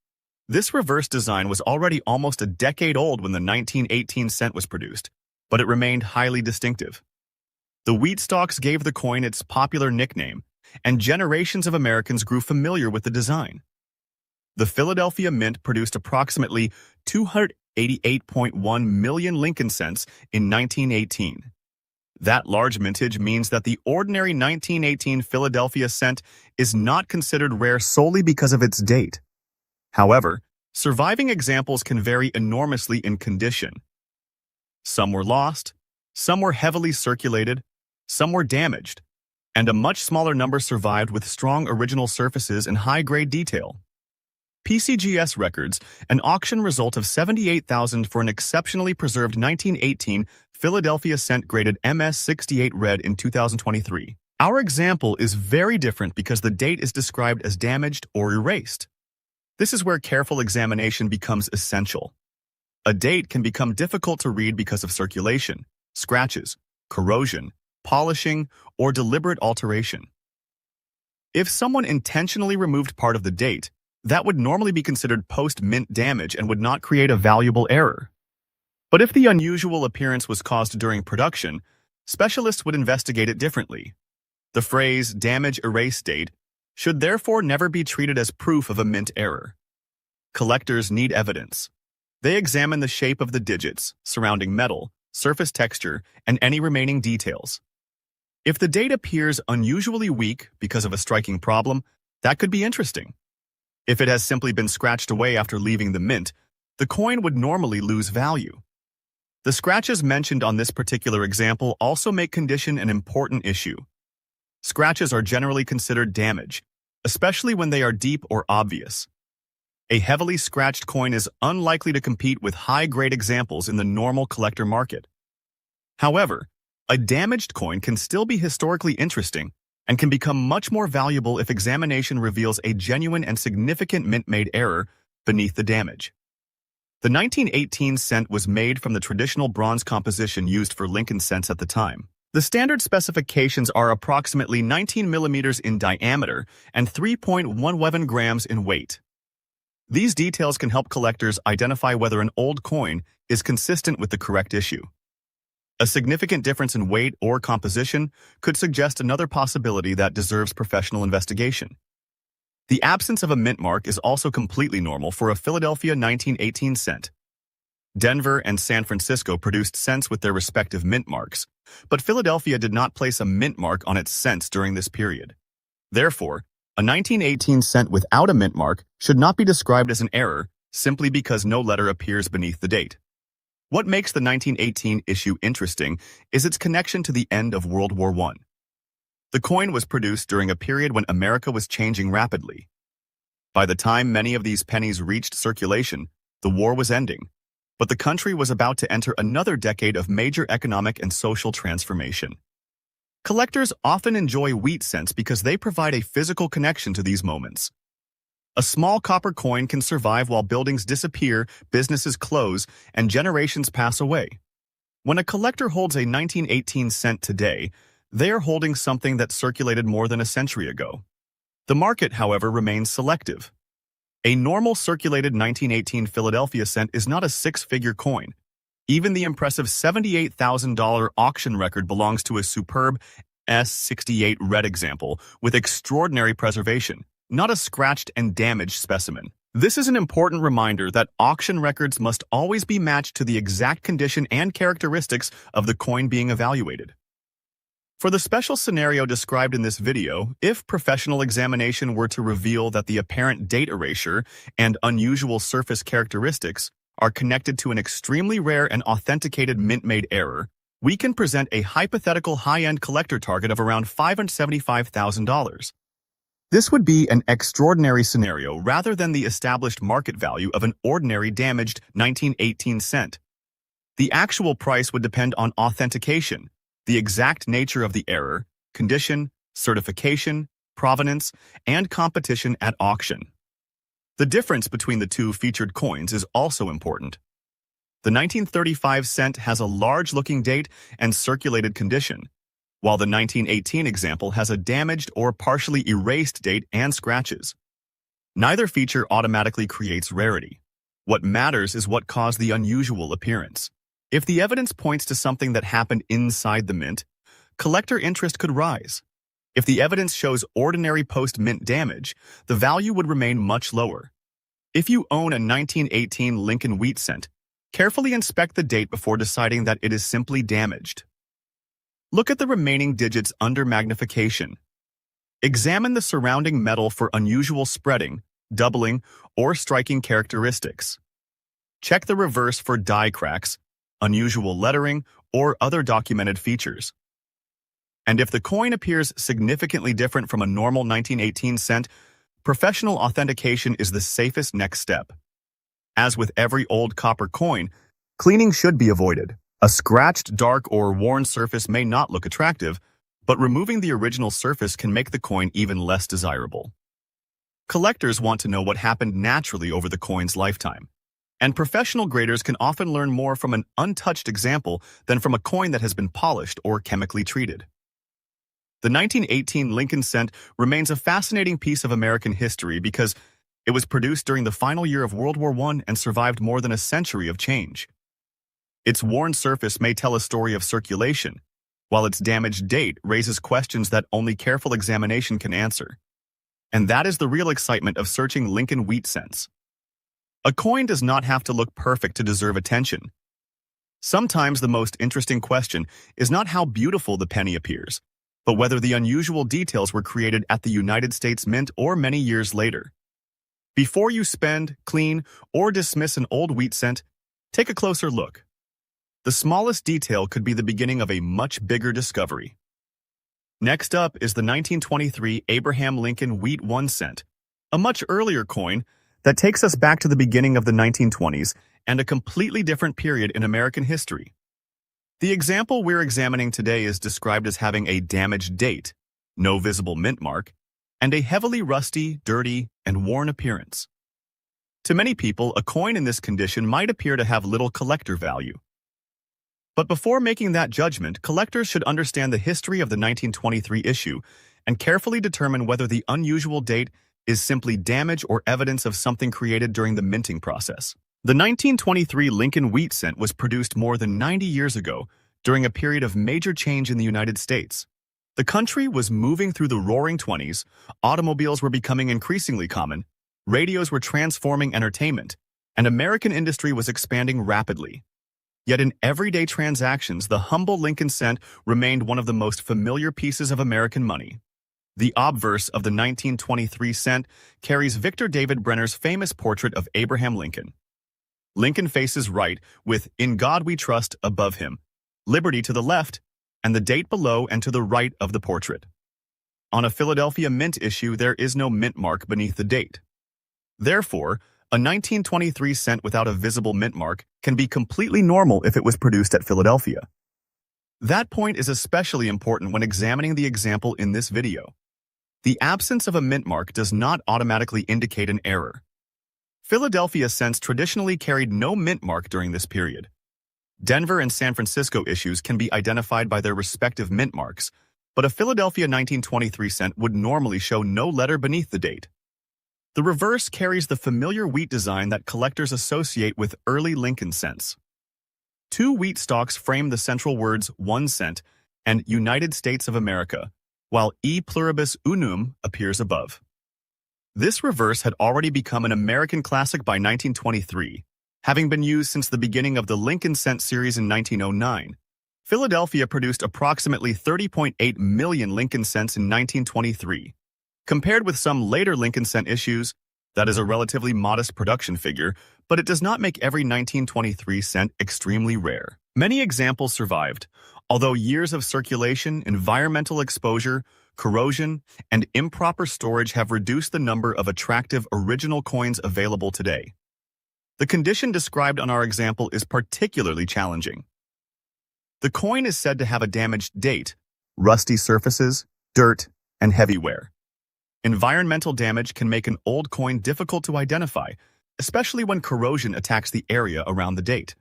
This reverse design was already almost a decade old when the 1918 cent was produced, but it remained highly distinctive. The wheat stalks gave the coin its popular nickname, and generations of Americans grew familiar with the design. The Philadelphia Mint produced approximately 288.1 million Lincoln cents in 1918. That large mintage means that the ordinary 1918 Philadelphia cent is not considered rare solely because of its date. However, surviving examples can vary enormously in condition. Some were lost, some were heavily circulated, some were damaged, and a much smaller number survived with strong original surfaces and high-grade detail. PCGS records an auction result of $78,000 for an exceptionally preserved 1918 Philadelphia cent graded MS68 red in 2023. Our example is very different because the date is described as damaged or erased. This is where careful examination becomes essential. A date can become difficult to read because of circulation, scratches, corrosion, polishing, or deliberate alteration. If someone intentionally removed part of the date, that would normally be considered post-mint damage and would not create a valuable error. But if the unusual appearance was caused during production, specialists would investigate it differently. The phrase damage erase date should therefore never be treated as proof of a mint error. Collectors need evidence. They examine the shape of the digits, surrounding metal, surface texture, and any remaining details. If the date appears unusually weak because of a striking problem, that could be interesting. If it has simply been scratched away after leaving the mint, the coin would normally lose value. The scratches mentioned on this particular example also make condition an important issue. Scratches are generally considered damage, especially when they are deep or obvious. A heavily scratched coin is unlikely to compete with high-grade examples in the normal collector market. However, a damaged coin can still be historically interesting and can become much more valuable if examination reveals a genuine and significant mint-made error beneath the damage. The 1918 cent was made from the traditional bronze composition used for Lincoln cents at the time. The standard specifications are approximately 19 millimeters in diameter and 3.11 grams in weight. These details can help collectors identify whether an old coin is consistent with the correct issue. A significant difference in weight or composition could suggest another possibility that deserves professional investigation. The absence of a mint mark is also completely normal for a Philadelphia 1918 cent. Denver and San Francisco produced cents with their respective mint marks, but Philadelphia did not place a mint mark on its cents during this period. Therefore, a 1918 cent without a mint mark should not be described as an error simply because no letter appears beneath the date. What makes the 1918 issue interesting is its connection to the end of World War I. The coin was produced during a period when America was changing rapidly. By the time many of these pennies reached circulation, the war was ending, but the country was about to enter another decade of major economic and social transformation. Collectors often enjoy wheat cents because they provide a physical connection to these moments. A small copper coin can survive while buildings disappear, businesses close, and generations pass away. When a collector holds a 1918 cent today, they are holding something that circulated more than a century ago. The market, however, remains selective. A normal circulated 1918 Philadelphia cent is not a six-figure coin. Even the impressive $78,000 auction record belongs to a superb S68 red example with extraordinary preservation, not a scratched and damaged specimen. This is an important reminder that auction records must always be matched to the exact condition and characteristics of the coin being evaluated. For the special scenario described in this video, if professional examination were to reveal that the apparent date erasure and unusual surface characteristics are connected to an extremely rare and authenticated mint-made error, we can present a hypothetical high-end collector target of around $575,000. This would be an extraordinary scenario rather than the established market value of an ordinary damaged 1918 cent. The actual price would depend on authentication, the exact nature of the error, condition, certification, provenance, and competition at auction. The difference between the two featured coins is also important. The 1935 cent has a large-looking date and circulated condition, while the 1918 example has a damaged or partially erased date and scratches. Neither feature automatically creates rarity. What matters is what caused the unusual appearance. If the evidence points to something that happened inside the mint, collector interest could rise. If the evidence shows ordinary post-mint damage, the value would remain much lower. If you own a 1918 Lincoln Wheat cent, carefully inspect the date before deciding that it is simply damaged. Look at the remaining digits under magnification. Examine the surrounding metal for unusual spreading, doubling, or striking characteristics. Check the reverse for die cracks, unusual lettering, or other documented features. And if the coin appears significantly different from a normal 1918 cent, professional authentication is the safest next step. As with every old copper coin, cleaning should be avoided. A scratched, dark, or worn surface may not look attractive, but removing the original surface can make the coin even less desirable. Collectors want to know what happened naturally over the coin's lifetime, and professional graders can often learn more from an untouched example than from a coin that has been polished or chemically treated. The 1918 Lincoln cent remains a fascinating piece of American history because it was produced during the final year of World War I and survived more than a century of change. Its worn surface may tell a story of circulation, while its damaged date raises questions that only careful examination can answer. And that is the real excitement of searching Lincoln Wheat cents. A coin does not have to look perfect to deserve attention. Sometimes the most interesting question is not how beautiful the penny appears, but whether the unusual details were created at the United States Mint or many years later. Before you spend, clean, or dismiss an old wheat cent, take a closer look. The smallest detail could be the beginning of a much bigger discovery. Next up is the 1923 Abraham Lincoln Wheat 1 cent, a much earlier coin that takes us back to the beginning of the 1920s and a completely different period in American history. The example we're examining today is described as having a damaged date, no visible mint mark, and a heavily rusty, dirty, and worn appearance. To many people, a coin in this condition might appear to have little collector value. But before making that judgment, collectors should understand the history of the 1923 issue and carefully determine whether the unusual date is simply damage or evidence of something created during the minting process. The 1923 Lincoln Wheat cent was produced more than 90 years ago during a period of major change in the United States. The country was moving through the roaring 20s, automobiles were becoming increasingly common, radios were transforming entertainment, and American industry was expanding rapidly. Yet in everyday transactions, the humble Lincoln cent remained one of the most familiar pieces of American money. The obverse of the 1923 cent carries Victor David Brenner's famous portrait of Abraham Lincoln. Lincoln faces right, with "In God We Trust" above him, liberty to the left, and the date below and to the right of the portrait. On a Philadelphia mint issue, there is no mint mark beneath the date. Therefore, a 1923 cent without a visible mint mark can be completely normal if it was produced at Philadelphia. That point is especially important when examining the example in this video. The absence of a mint mark does not automatically indicate an error. Philadelphia cents traditionally carried no mint mark during this period. Denver and San Francisco issues can be identified by their respective mint marks, but a Philadelphia 1923 cent would normally show no letter beneath the date. The reverse carries the familiar wheat design that collectors associate with early Lincoln cents. Two wheat stalks frame the central words 1 cent and United States of America, while E pluribus unum appears above. This reverse had already become an American classic by 1923, having been used since the beginning of the Lincoln cent series in 1909. Philadelphia produced approximately 30.8 million Lincoln cents in 1923. Compared with some later Lincoln cent issues, that is a relatively modest production figure, but it does not make every 1923 cent extremely rare. Many examples survived, although years of circulation, environmental exposure, corrosion, and improper storage have reduced the number of attractive original coins available today. The condition described on our example is particularly challenging. The coin is said to have a damaged date, rusty surfaces, dirt, and heavy wear. Environmental damage can make an old coin difficult to identify, especially when corrosion attacks the area around the date.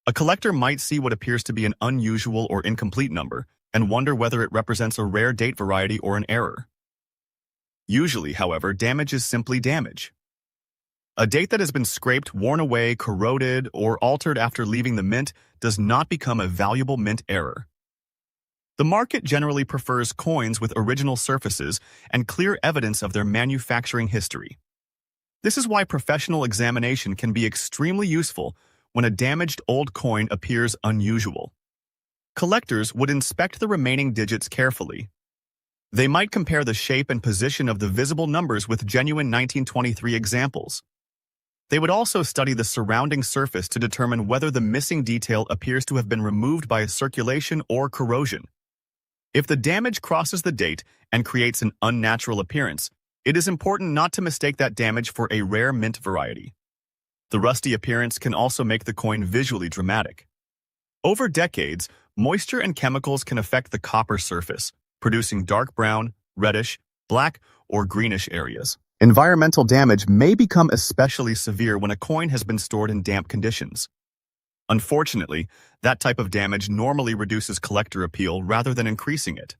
A collector might see what appears to be an unusual or incomplete number and wonder whether it represents a rare date variety or an error. Usually, however, damage is simply damage. A date that has been scraped, worn away, corroded, or altered after leaving the mint does not become a valuable mint error. The market generally prefers coins with original surfaces and clear evidence of their manufacturing history. This is why professional examination can be extremely useful when a damaged old coin appears unusual. Collectors would inspect the remaining digits carefully. They might compare the shape and position of the visible numbers with genuine 1923 examples. They would also study the surrounding surface to determine whether the missing detail appears to have been removed by circulation or corrosion. If the damage crosses the date and creates an unnatural appearance, it is important not to mistake that damage for a rare mint variety. The rusty appearance can also make the coin visually dramatic. Over decades, moisture and chemicals can affect the copper surface, producing dark brown, reddish, black, or greenish areas. Environmental damage may become especially severe when a coin has been stored in damp conditions. Unfortunately, that type of damage normally reduces collector appeal rather than increasing it.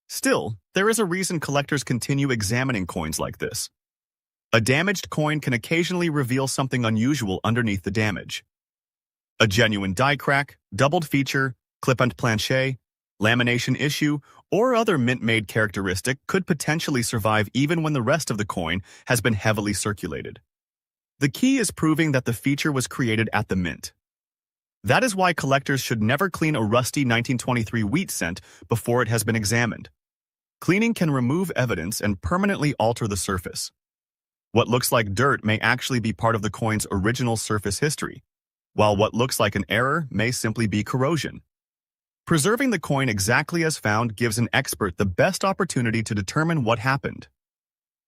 Still, there is a reason collectors continue examining coins like this. A damaged coin can occasionally reveal something unusual underneath the damage. A genuine die crack, doubled feature, clip-and planche, lamination issue, or other mint-made characteristic could potentially survive even when the rest of the coin has been heavily circulated. The key is proving that the feature was created at the mint. That is why collectors should never clean a rusty 1923 wheat cent before it has been examined. Cleaning can remove evidence and permanently alter the surface. What looks like dirt may actually be part of the coin's original surface history, while what looks like an error may simply be corrosion. Preserving the coin exactly as found gives an expert the best opportunity to determine what happened.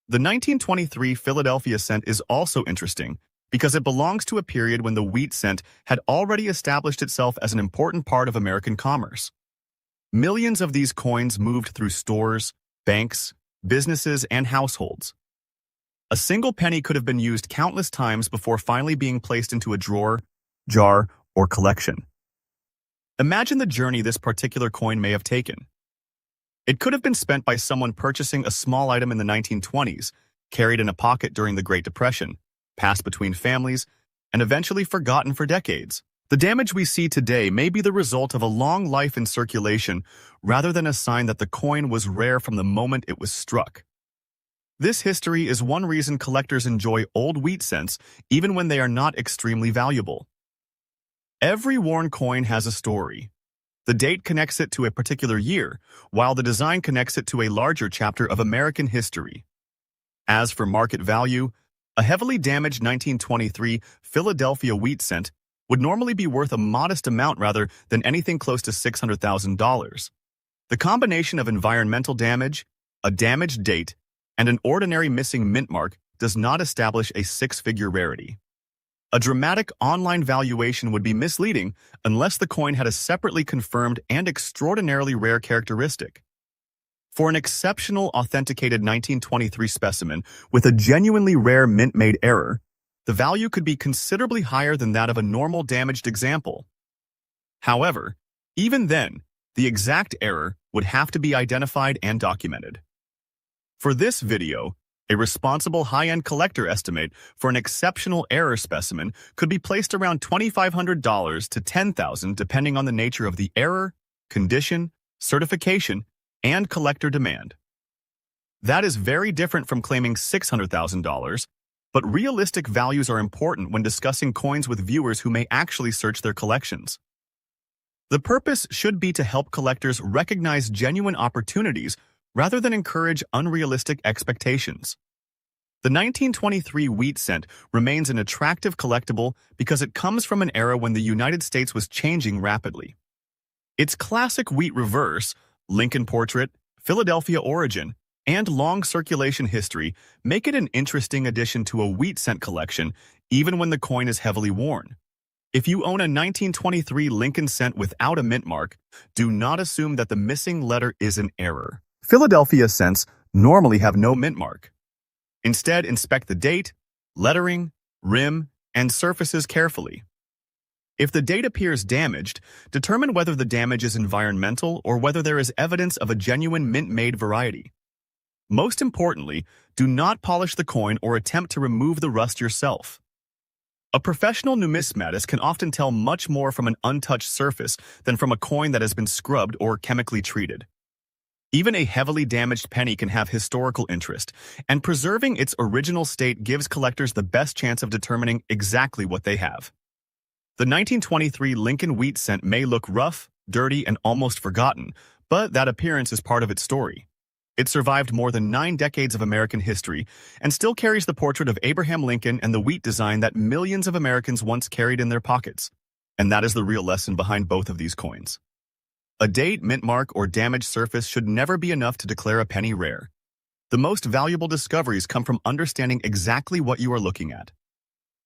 The 1923 Philadelphia cent is also interesting because it belongs to a period when the wheat cent had already established itself as an important part of American commerce. Millions of these coins moved through stores, banks, businesses, and households. A single penny could have been used countless times before finally being placed into a drawer, jar, or collection. Imagine the journey this particular coin may have taken. It could have been spent by someone purchasing a small item in the 1920s, carried in a pocket during the Great Depression, passed between families, and eventually forgotten for decades. The damage we see today may be the result of a long life in circulation rather than a sign that the coin was rare from the moment it was struck. This history is one reason collectors enjoy old wheat cents even when they are not extremely valuable. Every worn coin has a story. The date connects it to a particular year, while the design connects it to a larger chapter of American history. As for market value, a heavily damaged 1923 Philadelphia wheat cent would normally be worth a modest amount rather than anything close to $600,000. The combination of environmental damage, a damaged date, and an ordinary missing mint mark does not establish a six-figure rarity. A dramatic online valuation would be misleading unless the coin had a separately confirmed and extraordinarily rare characteristic. For an exceptional authenticated 1923 specimen with a genuinely rare mint-made error, the value could be considerably higher than that of a normal damaged example. However, even then, the exact error would have to be identified and documented. For this video, a responsible high-end collector estimate for an exceptional error specimen could be placed around $2,500 to $10,000 depending on the nature of the error, condition, certification, and collector demand. That is very different from claiming $600,000, but realistic values are important when discussing coins with viewers who may actually search their collections. The purpose should be to help collectors recognize genuine opportunities rather than encourage unrealistic expectations. The 1923 wheat cent remains an attractive collectible because it comes from an era when the United States was changing rapidly. Its classic wheat reverse, Lincoln portrait, Philadelphia origin, and long circulation history make it an interesting addition to a wheat cent collection, even when the coin is heavily worn. If you own a 1923 Lincoln cent without a mint mark, do not assume that the missing letter is an error. Philadelphia cents normally have no mint mark. Instead, inspect the date, lettering, rim, and surfaces carefully. If the date appears damaged, determine whether the damage is environmental or whether there is evidence of a genuine mint-made variety. Most importantly, do not polish the coin or attempt to remove the rust yourself. A professional numismatist can often tell much more from an untouched surface than from a coin that has been scrubbed or chemically treated. Even a heavily damaged penny can have historical interest, and preserving its original state gives collectors the best chance of determining exactly what they have. The 1923 Lincoln wheat cent may look rough, dirty, and almost forgotten, but that appearance is part of its story. It survived more than 9 decades of American history and still carries the portrait of Abraham Lincoln and the wheat design that millions of Americans once carried in their pockets. And that is the real lesson behind both of these coins. A date, mint mark, or damaged surface should never be enough to declare a penny rare. The most valuable discoveries come from understanding exactly what you are looking at.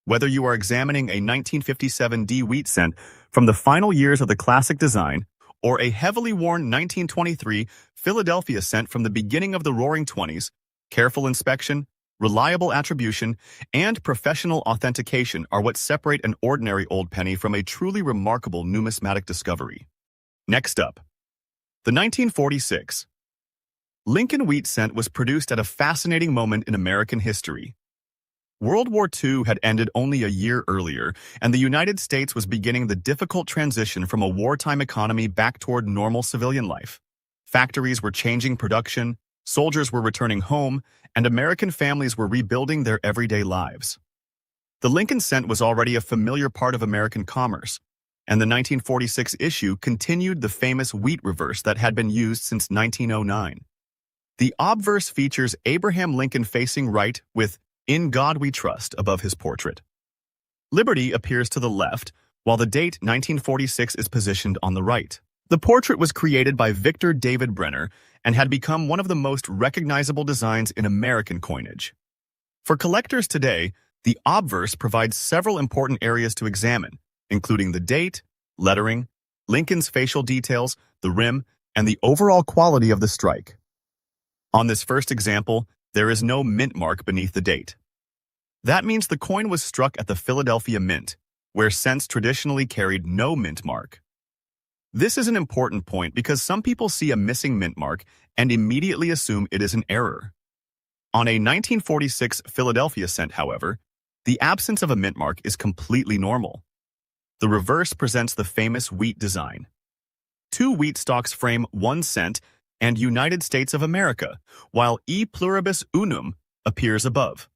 Whether you are examining a 1957 D wheat cent from the final years of the classic design, or a heavily worn 1923 Philadelphia cent from the beginning of the Roaring '20s, careful inspection, reliable attribution, and professional authentication are what separate an ordinary old penny from a truly remarkable numismatic discovery. Next up, the 1946 Lincoln Wheat Cent was produced at a fascinating moment in American history. World War II had ended only a year earlier, and the United States was beginning the difficult transition from a wartime economy back toward normal civilian life. Factories were changing production, soldiers were returning home, and American families were rebuilding their everyday lives. The Lincoln cent was already a familiar part of American commerce, and the 1946 issue continued the famous wheat reverse that had been used since 1909. The obverse features Abraham Lincoln facing right with "In God We Trust" above his portrait. Liberty appears to the left, while the date 1946 is positioned on the right. The portrait was created by Victor David Brenner and had become one of the most recognizable designs in American coinage. For collectors today, the obverse provides several important areas to examine, including the date, lettering, Lincoln's facial details, the rim, and the overall quality of the strike. On this first example, there is no mint mark beneath the date. That means the coin was struck at the Philadelphia Mint, where cents traditionally carried no mint mark. This is an important point because some people see a missing mint mark and immediately assume it is an error. On a 1946 Philadelphia cent, however, the absence of a mint mark is completely normal. The reverse presents the famous wheat design. Two wheat stalks frame 1 cent and United States of America, while E pluribus unum appears above.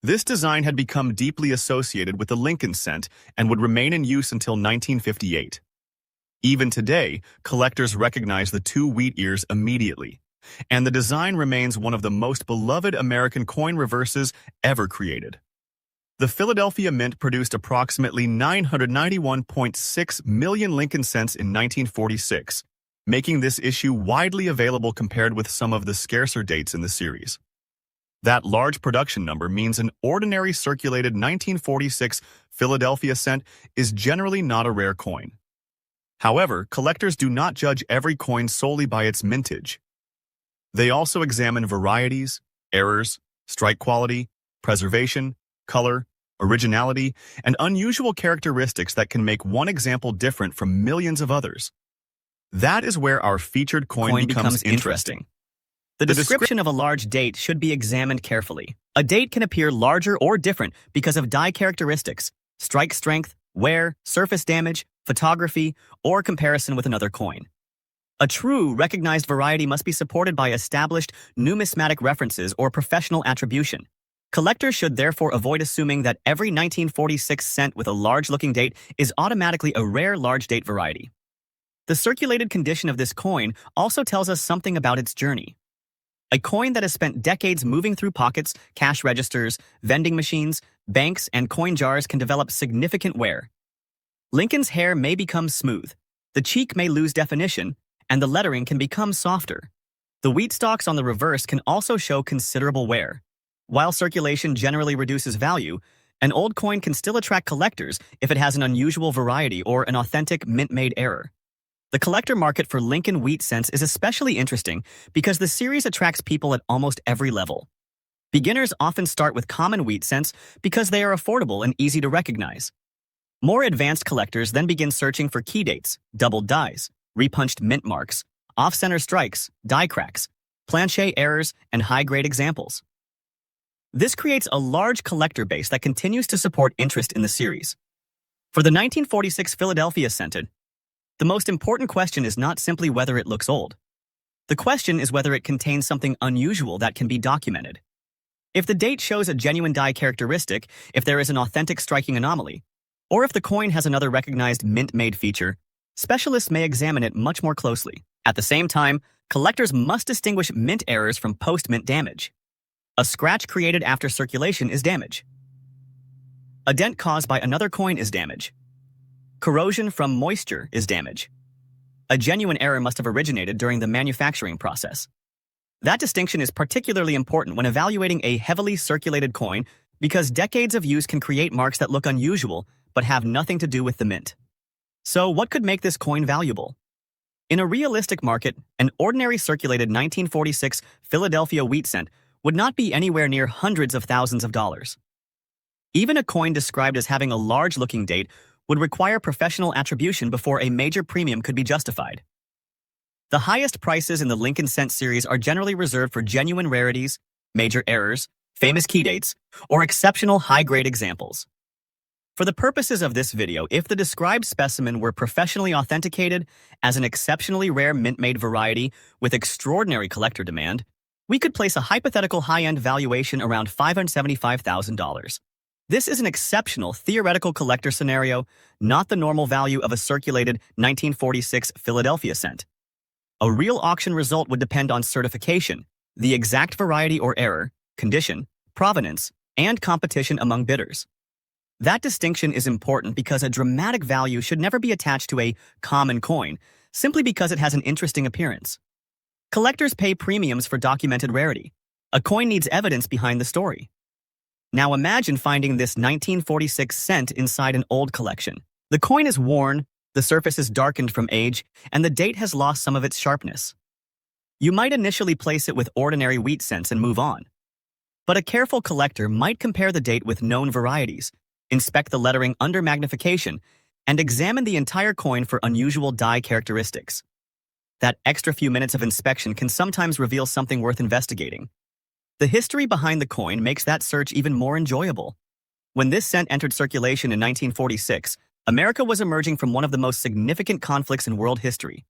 This design had become deeply associated with the Lincoln cent and would remain in use until 1958. Even today, collectors recognize the two wheat ears immediately, and the design remains one of the most beloved American coin reverses ever created. The Philadelphia Mint produced approximately 991.6 million Lincoln cents in 1946, making this issue widely available compared with some of the scarcer dates in the series. That large production number means an ordinary circulated 1946 Philadelphia cent is generally not a rare coin. However, collectors do not judge every coin solely by its mintage. They also examine varieties, errors, strike quality, preservation, color, originality, and unusual characteristics that can make one example different from millions of others. That is where our featured coin becomes interesting. The description of a large date should be examined carefully. A date can appear larger or different because of die characteristics, strike strength, wear, surface damage, photography, or comparison with another coin. A true, recognized variety must be supported by established numismatic references or professional attribution. Collectors should therefore avoid assuming that every 1946 cent with a large-looking date is automatically a rare large-date variety. The circulated condition of this coin also tells us something about its journey. A coin that has spent decades moving through pockets, cash registers, vending machines, banks, and coin jars can develop significant wear. Lincoln's hair may become smooth, the cheek may lose definition, and the lettering can become softer. The wheat stalks on the reverse can also show considerable wear. While circulation generally reduces value, an old coin can still attract collectors if it has an unusual variety or an authentic mint-made error. The collector market for Lincoln Wheat cents is especially interesting because the series attracts people at almost every level. Beginners often start with common wheat cents because they are affordable and easy to recognize. More advanced collectors then begin searching for key dates, doubled dies, repunched mint marks, off-center strikes, die cracks, planchet errors, and high-grade examples. This creates a large collector base that continues to support interest in the series. For the 1946 Philadelphia cent, the most important question is not simply whether it looks old. The question is whether it contains something unusual that can be documented. If the date shows a genuine die characteristic, if there is an authentic striking anomaly, or if the coin has another recognized mint-made feature, specialists may examine it much more closely. At the same time, collectors must distinguish mint errors from post-mint damage. A scratch created after circulation is damage. A dent caused by another coin is damage. Corrosion from moisture is damage. A genuine error must have originated during the manufacturing process. That distinction is particularly important when evaluating a heavily circulated coin because decades of use can create marks that look unusual but have nothing to do with the mint. So what could make this coin valuable? In a realistic market, an ordinary circulated 1946 Philadelphia wheat cent would not be anywhere near hundreds of thousands of dollars. Even a coin described as having a large-looking date would require professional attribution before a major premium could be justified. The highest prices in the Lincoln cent series are generally reserved for genuine rarities, major errors, famous key dates, or exceptional high-grade examples. For the purposes of this video, if the described specimen were professionally authenticated as an exceptionally rare mint-made variety with extraordinary collector demand, we could place a hypothetical high-end valuation around $575,000. This is an exceptional theoretical collector scenario, not the normal value of a circulated 1946 Philadelphia cent. A real auction result would depend on certification, the exact variety or error, condition, provenance, and competition among bidders. That distinction is important because a dramatic value should never be attached to a common coin simply because it has an interesting appearance. Collectors pay premiums for documented rarity. A coin needs evidence behind the story. Now imagine finding this 1946 cent inside an old collection. The coin is worn, the surface is darkened from age, and the date has lost some of its sharpness. You might initially place it with ordinary wheat cents and move on. But a careful collector might compare the date with known varieties, inspect the lettering under magnification, and examine the entire coin for unusual die characteristics. That extra few minutes of inspection can sometimes reveal something worth investigating. The history behind the coin makes that search even more enjoyable. When this cent entered circulation in 1946, America was emerging from one of the most significant conflicts in world history.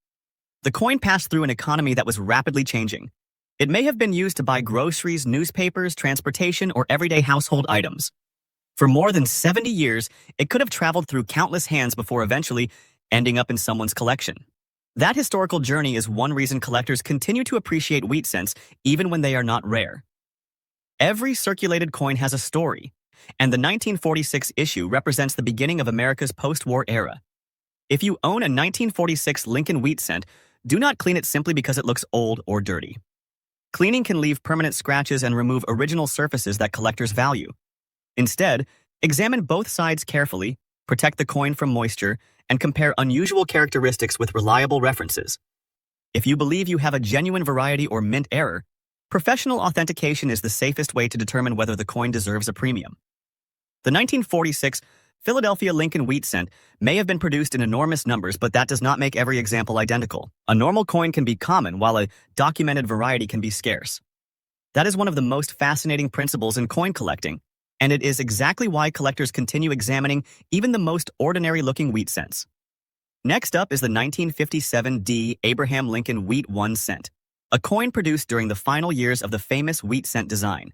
The coin passed through an economy that was rapidly changing. It may have been used to buy groceries, newspapers, transportation, or everyday household items. For more than 70 years, it could have traveled through countless hands before eventually ending up in someone's collection. That historical journey is one reason collectors continue to appreciate wheat cents even when they are not rare. Every circulated coin has a story, and the 1946 issue represents the beginning of America's post-war era. If you own a 1946 Lincoln Wheat cent, do not clean it simply because it looks old or dirty. Cleaning can leave permanent scratches and remove original surfaces that collectors value. Instead, examine both sides carefully, protect the coin from moisture, and compare unusual characteristics with reliable references. If you believe you have a genuine variety or mint error, professional authentication is the safest way to determine whether the coin deserves a premium. The 1946 Philadelphia Lincoln Wheat cent may have been produced in enormous numbers, but that does not make every example identical. A normal coin can be common, while a documented variety can be scarce. That is one of the most fascinating principles in coin collecting, and it is exactly why collectors continue examining even the most ordinary-looking wheat cents. Next up is the 1957 D. Abraham Lincoln Wheat 1 cent, a coin produced during the final years of the famous wheat cent design.